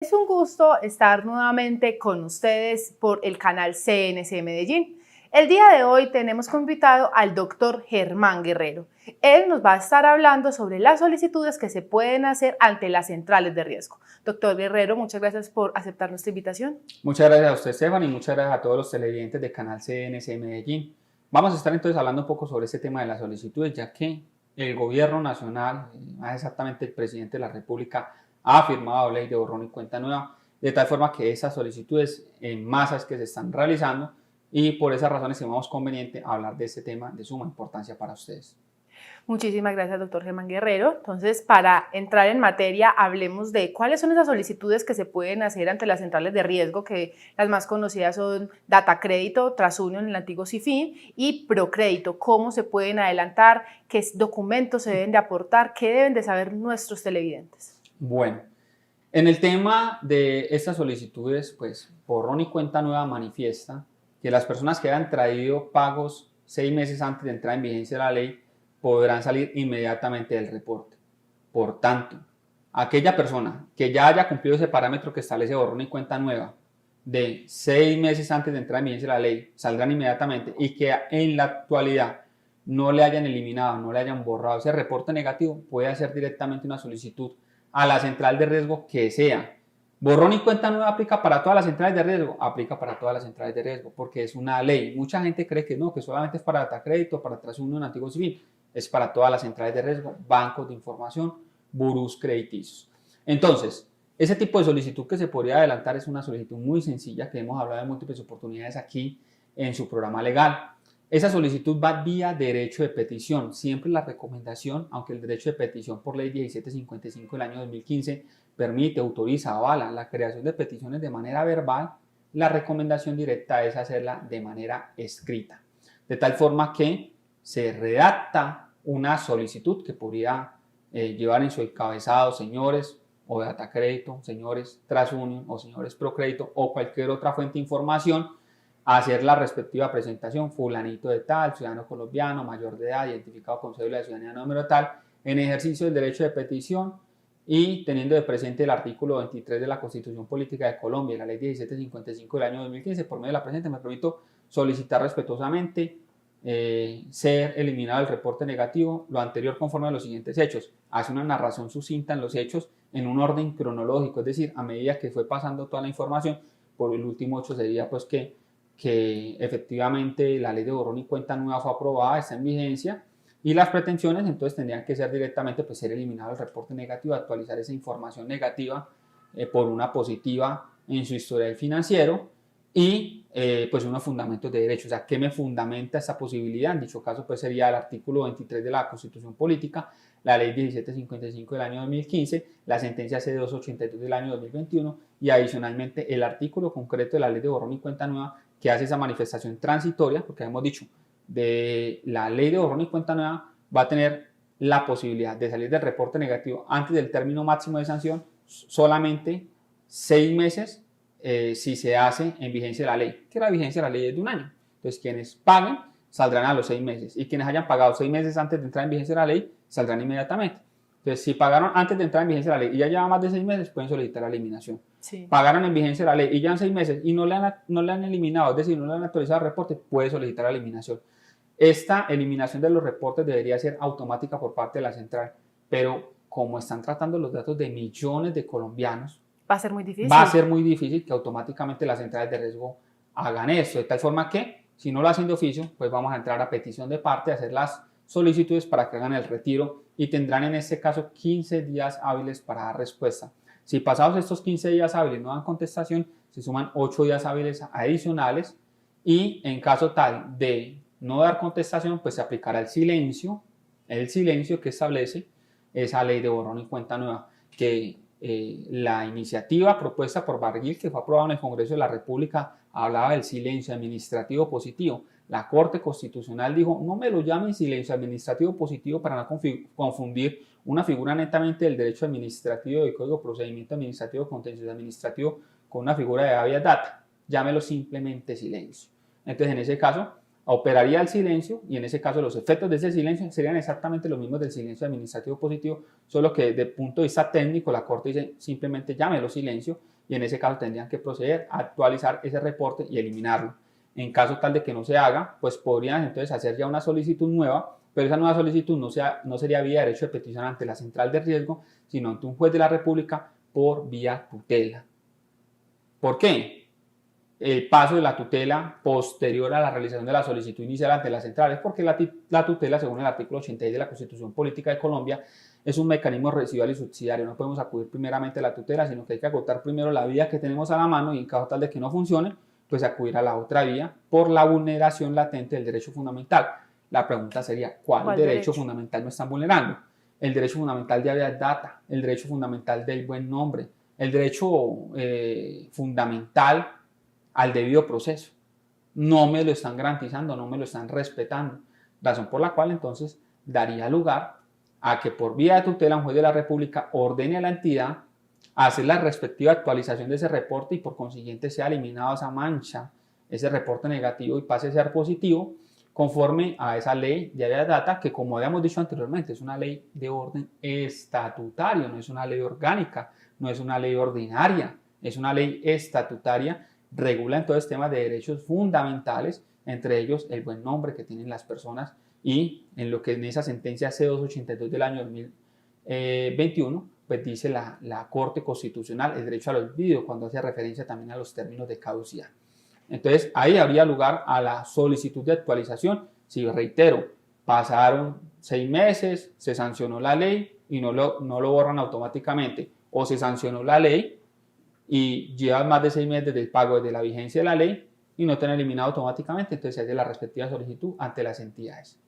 Es un gusto estar nuevamente con ustedes por el canal CNC Medellín. El día de hoy tenemos como invitado al doctor Germán Guerrero. Él nos va a estar hablando sobre las solicitudes que se pueden hacer ante las centrales de riesgo. Doctor Guerrero, muchas gracias por aceptar nuestra invitación. Muchas gracias a usted, Estefan, y muchas gracias a todos los televidentes del canal CNC Medellín. Vamos a estar entonces hablando un poco sobre este tema de las solicitudes, ya que el gobierno nacional, más exactamente el presidente de la República, ha firmado ley de borrón y cuenta nueva, de tal forma que esas solicitudes en masa es que se están realizando y por esas razones estimamos conveniente hablar de este tema de suma importancia para ustedes. Muchísimas gracias, doctor Germán Guerrero. Entonces, para entrar en materia, hablemos de cuáles son esas solicitudes que se pueden hacer ante las centrales de riesgo, que las más conocidas son Datacrédito, TransUnion, el antiguo Cifin, y Procrédito. ¿Cómo se pueden adelantar? ¿Qué documentos se deben de aportar? ¿Qué deben de saber nuestros televidentes? Bueno, en el tema de estas solicitudes, pues borrón y cuenta nueva manifiesta que las personas que hayan traído pagos 6 meses antes de entrar en vigencia de la ley podrán salir inmediatamente del reporte. Por tanto, aquella persona que ya haya cumplido ese parámetro que establece borrón y cuenta nueva de 6 meses antes de entrar en vigencia de la ley, saldrán inmediatamente, y que en la actualidad no le hayan eliminado, no le hayan borrado ese reporte negativo, puede hacer directamente una solicitud a la central de riesgo que sea. Borrón y cuenta nueva aplica para todas las centrales de riesgo, aplica para todas las centrales de riesgo, porque es una ley. Mucha gente cree que no, que solamente es para Datacrédito, para TransUnion, Antiguo Civil. Es para todas las centrales de riesgo, bancos de información, burús crediticios. Entonces, ese tipo de solicitud que se podría adelantar es una solicitud muy sencilla, que hemos hablado de múltiples oportunidades aquí en su programa legal. Esa solicitud va vía derecho de petición. Siempre la recomendación, aunque el derecho de petición por ley 1755 del año 2015 permite, autoriza, avala la creación de peticiones de manera verbal, la recomendación directa es hacerla de manera escrita. De tal forma que se redacta una solicitud que podría llevar en su encabezado señores o Datacrédito, señores TransUnion o señores Procrédito o cualquier otra fuente de información, a hacer la respectiva presentación, fulanito de tal, ciudadano colombiano, mayor de edad, identificado con cédula de ciudadanía número tal, en ejercicio del derecho de petición y teniendo de presente el artículo 23 de la Constitución Política de Colombia y la ley 1755 del año 2015, por medio de la presente me permito solicitar respetuosamente ser eliminado el reporte negativo, lo anterior conforme a los siguientes hechos. Hace una narración sucinta en los hechos en un orden cronológico, es decir, a medida que fue pasando toda la información. Por el último hecho sería pues que efectivamente la ley de borrón y cuenta nueva fue aprobada, está en vigencia, y las pretensiones entonces tendrían que ser directamente pues ser eliminado el reporte negativo, actualizar esa información negativa por una positiva en su historial financiero y pues unos fundamentos de derecho. O sea, ¿qué me fundamenta esa posibilidad? En dicho caso pues sería el artículo 23 de la Constitución Política, la ley 1755 del año 2015, la sentencia C282 del año 2021 y adicionalmente el artículo concreto de la ley de borrón y cuenta nueva que hace esa manifestación transitoria, porque hemos dicho, de la ley de borrón y cuenta nueva va a tener la posibilidad de salir del reporte negativo antes del término máximo de sanción solamente 6 meses si se hace en vigencia de la ley, que la vigencia de la ley es de 1 año. Entonces, quienes paguen saldrán a los 6 meses y quienes hayan pagado 6 meses antes de entrar en vigencia de la ley saldrán inmediatamente. Entonces, si pagaron antes de entrar en vigencia de la ley y ya lleva más de 6 meses, pueden solicitar la eliminación. Sí. Pagaron en vigencia de la ley y ya en 6 meses y no le han eliminado, es decir, no le han actualizado el reporte, puede solicitar la eliminación. Esta eliminación de los reportes debería ser automática por parte de la central, pero como están tratando los datos de millones de colombianos, va a ser muy difícil. Va a ser muy difícil que automáticamente las centrales de riesgo hagan eso, de tal forma que si no lo hacen de oficio, pues vamos a entrar a petición de parte, a hacer las solicitudes para que hagan el retiro y tendrán en este caso 15 días hábiles para dar respuesta. Si pasados estos 15 días hábiles no dan contestación, se suman 8 días hábiles adicionales y en caso tal de no dar contestación, pues se aplicará el silencio que establece esa ley de borrón y cuenta nueva, que la iniciativa propuesta por Barguil, que fue aprobada en el Congreso de la República, hablaba del silencio administrativo positivo. La Corte Constitucional dijo, no me lo llamen silencio administrativo positivo para no confundir una figura netamente del derecho administrativo y código de procedimiento administrativo contencioso administrativo con una figura de habeas data. Llámelo simplemente silencio. Entonces, en ese caso, operaría el silencio y en ese caso los efectos de ese silencio serían exactamente los mismos del silencio administrativo positivo, solo que desde el punto de vista técnico la Corte dice simplemente llámelo silencio y en ese caso tendrían que proceder a actualizar ese reporte y eliminarlo. En caso tal de que no se haga, pues podrían entonces hacer ya una solicitud nueva, pero esa nueva solicitud no sería vía derecho de petición ante la central de riesgo, sino ante un juez de la República por vía tutela. ¿Por qué? El paso de la tutela posterior a la realización de la solicitud inicial ante la central es porque la tutela, según el artículo 86 de la Constitución Política de Colombia, es un mecanismo residual y subsidiario. No podemos acudir primeramente a la tutela, sino que hay que agotar primero la vía que tenemos a la mano y en caso tal de que no funcione, pues acudir a la otra vía por la vulneración latente del derecho fundamental. La pregunta sería, ¿cuál derecho fundamental me están vulnerando? El derecho fundamental de habeas data, el derecho fundamental del buen nombre, el derecho fundamental al debido proceso. No me lo están garantizando, no me lo están respetando. Razón por la cual entonces daría lugar a que por vía de tutela un juez de la República ordene a la entidad a hacer la respectiva actualización de ese reporte y por consiguiente sea eliminado esa mancha, ese reporte negativo y pase a ser positivo conforme a esa ley de habeas data que, como habíamos dicho anteriormente, es una ley de orden estatutario, no es una ley orgánica, no es una ley ordinaria, es una ley estatutaria. Regula entonces temas de derechos fundamentales, entre ellos el buen nombre que tienen las personas y en lo que en esa sentencia C282 del año 2021, pues dice la Corte Constitucional el derecho al olvido cuando hace referencia también a los términos de caducidad. Entonces ahí habría lugar a la solicitud de actualización. Si reitero, pasaron 6 meses, se sancionó la ley y no lo borran automáticamente, o se sancionó la ley y llevan más de 6 meses del pago desde la vigencia de la ley y no te han eliminado automáticamente, entonces se hace la respectiva solicitud ante las entidades.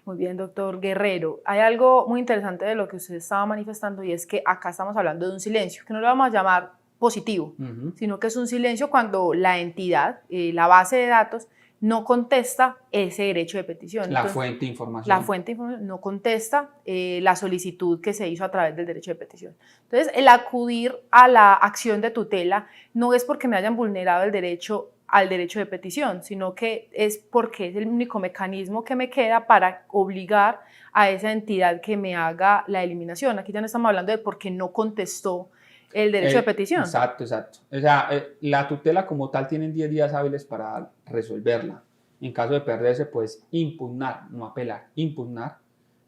Muy bien, doctor Guerrero. Hay algo muy interesante de lo que usted estaba manifestando y es que acá estamos hablando de un silencio, que no lo vamos a llamar positivo, sino que es un silencio cuando la entidad, la base de datos, no contesta ese derecho de petición. Entonces, fuente de información. La fuente de información no contesta la solicitud que se hizo a través del derecho de petición. Entonces, el acudir a la acción de tutela no es porque me hayan vulnerado el derecho al derecho de petición, sino que es porque es el único mecanismo que me queda para obligar a esa entidad que me haga la eliminación. Aquí ya no estamos hablando de por qué no contestó el derecho de petición. Exacto. O sea, la tutela como tal tienen 10 días hábiles para resolverla. En caso de perderse, pues impugnar, no apelar, impugnar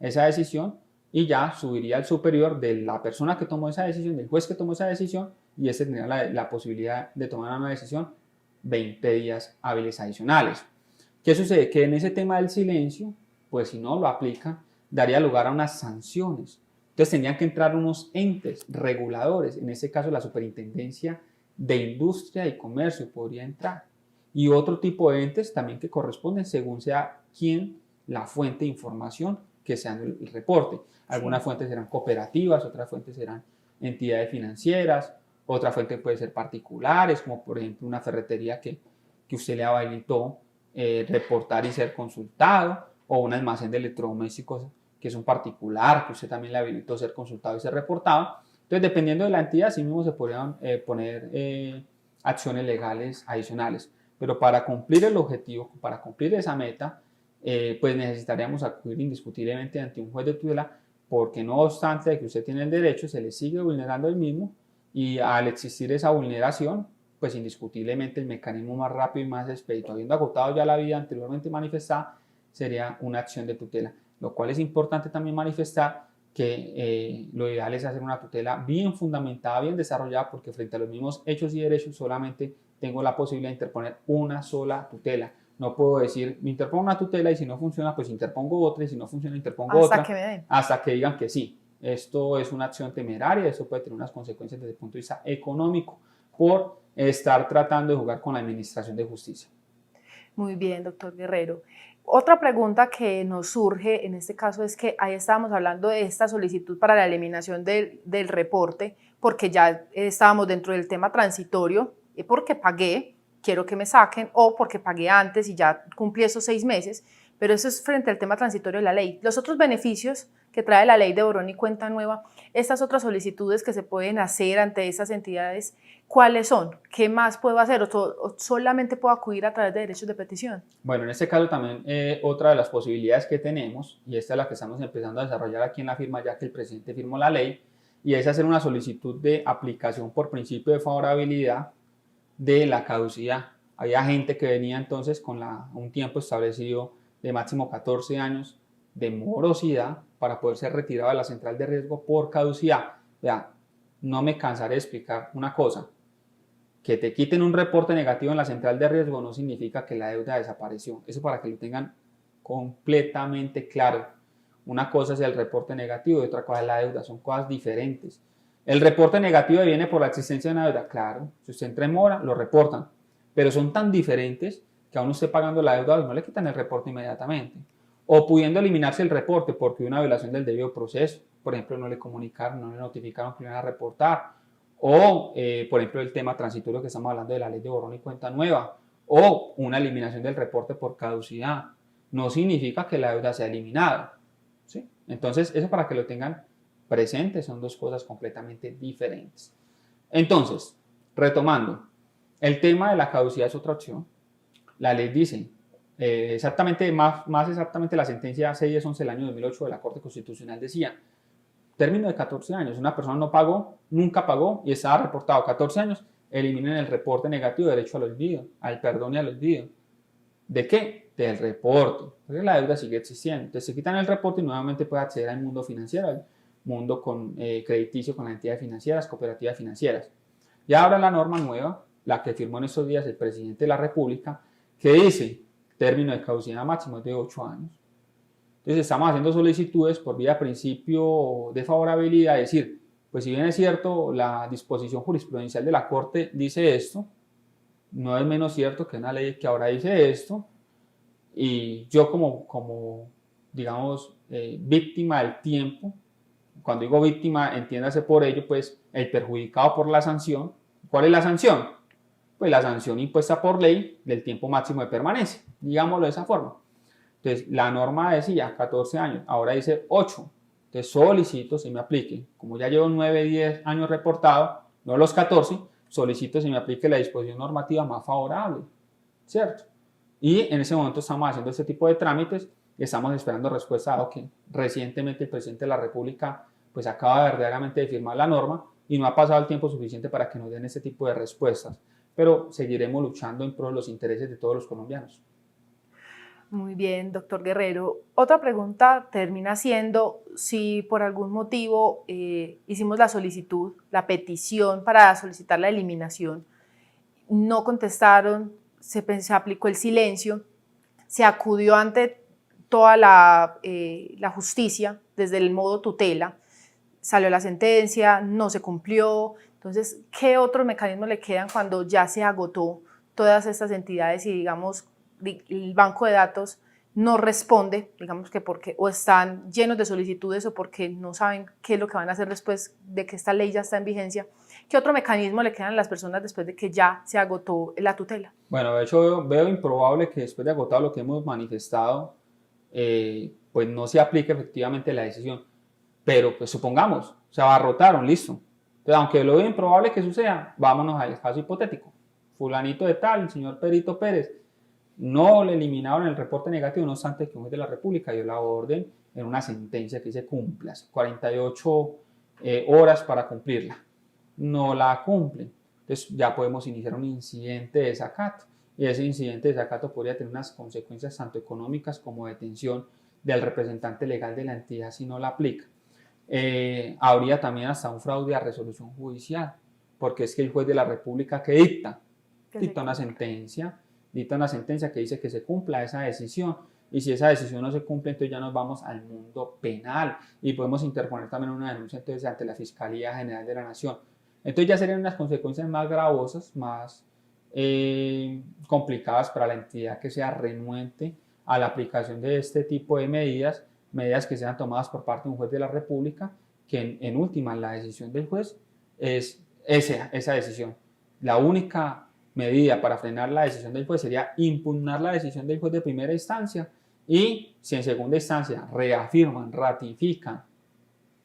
esa decisión y ya subiría al superior de la persona que tomó esa decisión, del juez que tomó esa decisión, y ese tendría la posibilidad de tomar una decisión 20 días hábiles adicionales. ¿Qué sucede? Que en ese tema del silencio, pues si no lo aplican, daría lugar a unas sanciones. Entonces tendrían que entrar unos entes reguladores, en este caso la Superintendencia de Industria y Comercio podría entrar, y otro tipo de entes también que corresponden según sea quién la fuente de información que sea en el reporte. Algunas fuentes serán cooperativas, otras fuentes serán entidades financieras, otra fuente puede ser particulares, como por ejemplo una ferretería que usted le habilitó reportar y ser consultado, o un almacén de electrodomésticos que es un particular, que usted también le habilitó ser consultado y ser reportado. Entonces, dependiendo de la entidad, sí mismo se podrían poner acciones legales adicionales. Pero para cumplir el objetivo, para cumplir esa meta, pues necesitaríamos acudir indiscutiblemente ante un juez de tutela, porque no obstante de que usted tiene el derecho, se le sigue vulnerando el mismo, y al existir esa vulneración, pues indiscutiblemente el mecanismo más rápido y más expedito, habiendo agotado ya la vía anteriormente manifestada, sería una acción de tutela. Lo cual es importante también manifestar que lo ideal es hacer una tutela bien fundamentada, bien desarrollada, porque frente a los mismos hechos y derechos solamente tengo la posibilidad de interponer una sola tutela. No puedo decir, me interpongo una tutela y si no funciona, pues interpongo otra, y si no funciona, interpongo otra, hasta que digan que sí. Esto es una acción temeraria, eso puede tener unas consecuencias desde el punto de vista económico por estar tratando de jugar con la administración de justicia. Muy bien, doctor Guerrero. Otra pregunta que nos surge en este caso es que ahí estábamos hablando de esta solicitud para la eliminación del reporte, porque ya estábamos dentro del tema transitorio, porque pagué, quiero que me saquen, o porque pagué antes y ya cumplí esos 6 meses, pero eso es frente al tema transitorio de la ley. Los otros beneficios que trae la ley de borrón y cuenta nueva, estas otras solicitudes que se pueden hacer ante estas entidades, ¿cuáles son? ¿Qué más puedo hacer? ¿O solamente puedo acudir a través de derechos de petición? Bueno, en este caso también otra de las posibilidades que tenemos, y esta es la que estamos empezando a desarrollar aquí en la firma, ya que el presidente firmó la ley, y es hacer una solicitud de aplicación por principio de favorabilidad de la caducidad. Había gente que venía entonces con un tiempo establecido de máximo 14 años de morosidad para poder ser retirado de la central de riesgo por caducidad. Vea, no me cansaré de explicar una cosa. Que te quiten un reporte negativo en la central de riesgo no significa que la deuda desapareció. Eso para que lo tengan completamente claro. Una cosa es el reporte negativo y otra cosa es la deuda. Son cosas diferentes. El reporte negativo viene por la existencia de una deuda. Claro, si usted entra en mora, lo reportan. Pero son tan diferentes que aún usted pagando la deuda no le quitan el reporte inmediatamente. O pudiendo eliminarse el reporte porque hubo una violación del debido proceso. Por ejemplo, no le comunicaron, no le notificaron que lo iban a reportar. O, por ejemplo, el tema transitorio que estamos hablando de la ley de borrón y cuenta nueva. O una eliminación del reporte por caducidad. No significa que la deuda sea eliminada. ¿Sí? Entonces, eso para que lo tengan presente, son dos cosas completamente diferentes. Entonces, retomando, el tema de la caducidad es otra opción. La ley dice, exactamente, más exactamente la sentencia 611 del año 2008 de la Corte Constitucional decía, término de 14 años, una persona no pagó, nunca pagó y estaba reportado 14 años, eliminen el reporte negativo de derecho al olvido, al perdón y al olvido. ¿De qué? Del reporte, porque la deuda sigue existiendo. Entonces se quitan el reporte y nuevamente puede acceder al mundo financiero, al mundo crediticio con las entidades financieras, cooperativas financieras. Y ahora la norma nueva, la que firmó en estos días el presidente de la República, que dice, término de caducidad máximo es de 8 años. Entonces estamos haciendo solicitudes por vía principio de favorabilidad, es decir, pues si bien es cierto, la disposición jurisprudencial de la Corte dice esto, no es menos cierto que una ley que ahora dice esto, y yo como digamos, víctima del tiempo, cuando digo víctima, entiéndase por ello, pues el perjudicado por la sanción. ¿Cuál es la sanción? Pues la sanción impuesta por ley del tiempo máximo de permanencia, digámoslo de esa forma. Entonces, la norma decía 14 años, ahora dice 8. Entonces, solicito se me aplique, como ya llevo 9, 10 años reportado, no los 14, solicito se me aplique la disposición normativa más favorable, ¿cierto? Y en ese momento estamos haciendo este tipo de trámites y estamos esperando respuesta, dado que recientemente el presidente de la República pues acaba verdaderamente de firmar la norma y no ha pasado el tiempo suficiente para que nos den ese tipo de respuestas. Pero seguiremos luchando en pro de los intereses de todos los colombianos. Muy bien, doctor Guerrero. Otra pregunta termina siendo si por algún motivo hicimos la solicitud, la petición para solicitar la eliminación, no contestaron, se aplicó el silencio, se acudió ante toda la justicia desde el modo tutela, salió la sentencia, no se cumplió. Entonces, ¿qué otros mecanismos le quedan cuando ya se agotó todas estas entidades y, digamos, el banco de datos no responde, digamos que porque o están llenos de solicitudes o porque no saben qué es lo que van a hacer después de que esta ley ya está en vigencia? ¿Qué otro mecanismo le quedan a las personas después de que ya se agotó la tutela? Bueno, de hecho veo improbable que después de agotado lo que hemos manifestado, pues no se aplique efectivamente la decisión. Pero pues supongamos, se abarrotaron, listo. Entonces, aunque lo veo improbable que suceda, vámonos al caso hipotético. Fulanito de tal, el señor Perito Pérez, no le eliminaron el reporte negativo, no obstante que un juez de la República dio la orden en una sentencia que dice cumplas, 48 horas para cumplirla. No la cumplen. Entonces ya podemos iniciar un incidente de desacato. Y ese incidente de desacato podría tener unas consecuencias tanto económicas como de detención del representante legal de la entidad si no la aplica. Habría también hasta un fraude a resolución judicial, porque es que el juez de la República que dicta una sentencia que dice que se cumpla esa decisión, y si esa decisión no se cumple, entonces ya nos vamos al mundo penal y podemos interponer también una denuncia entonces ante la Fiscalía General de la Nación. Entonces ya serían unas consecuencias más gravosas, más complicadas para la entidad que sea renuente a la aplicación de este tipo de medidas que sean tomadas por parte de un juez de la República, que en última la decisión del juez es esa decisión. La única medida para frenar la decisión del juez sería impugnar la decisión del juez de primera instancia Y si en segunda instancia reafirman, ratifican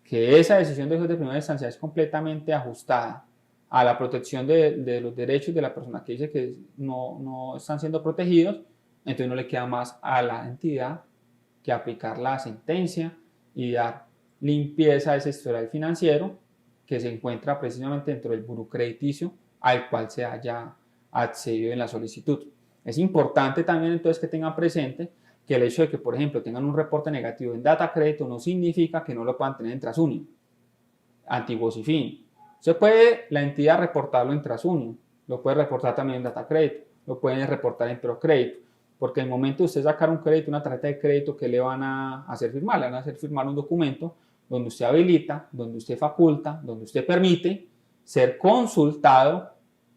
que esa decisión de juez de primera instancia es completamente ajustada a la protección de los derechos de la persona que dice que no están siendo protegidos, entonces no le queda más a la entidad que aplicar la sentencia y dar limpieza a ese historial financiero que se encuentra precisamente dentro del buró crediticio al cual se haya accedido en la solicitud. Es importante también entonces que tengan presente que el hecho de que, por ejemplo, tengan un reporte negativo en data crédito no significa que no lo puedan tener en TransUnion, antiguos y fin. Se puede la entidad reportarlo en TransUnion, lo puede reportar también en data crédito, lo pueden reportar en Procrédito, porque en el momento de usted sacar un crédito, una tarjeta de crédito, ¿qué le van a hacer firmar? Le van a hacer firmar un documento donde usted habilita, donde usted faculta, donde usted permite ser consultado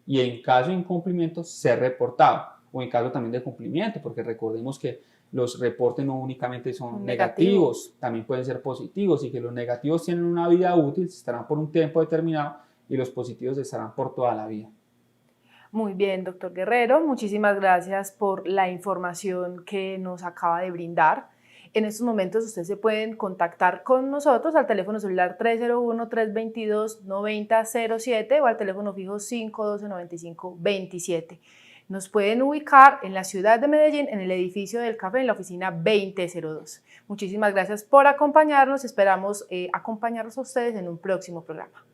y en caso de incumplimiento ser reportado, o en caso también de cumplimiento, porque recordemos que los reportes no únicamente son negativos, también pueden ser positivos, y que los negativos tienen una vida útil, estarán por un tiempo determinado, y los positivos estarán por toda la vida. Muy bien, doctor Guerrero, muchísimas gracias por la información que nos acaba de brindar. En estos momentos ustedes se pueden contactar con nosotros al teléfono celular 301-322-9007 o al teléfono fijo 512-9527. Nos pueden ubicar en la ciudad de Medellín, en el edificio del Café, en la oficina 2002. Muchísimas gracias por acompañarnos. Esperamos acompañarlos a ustedes en un próximo programa.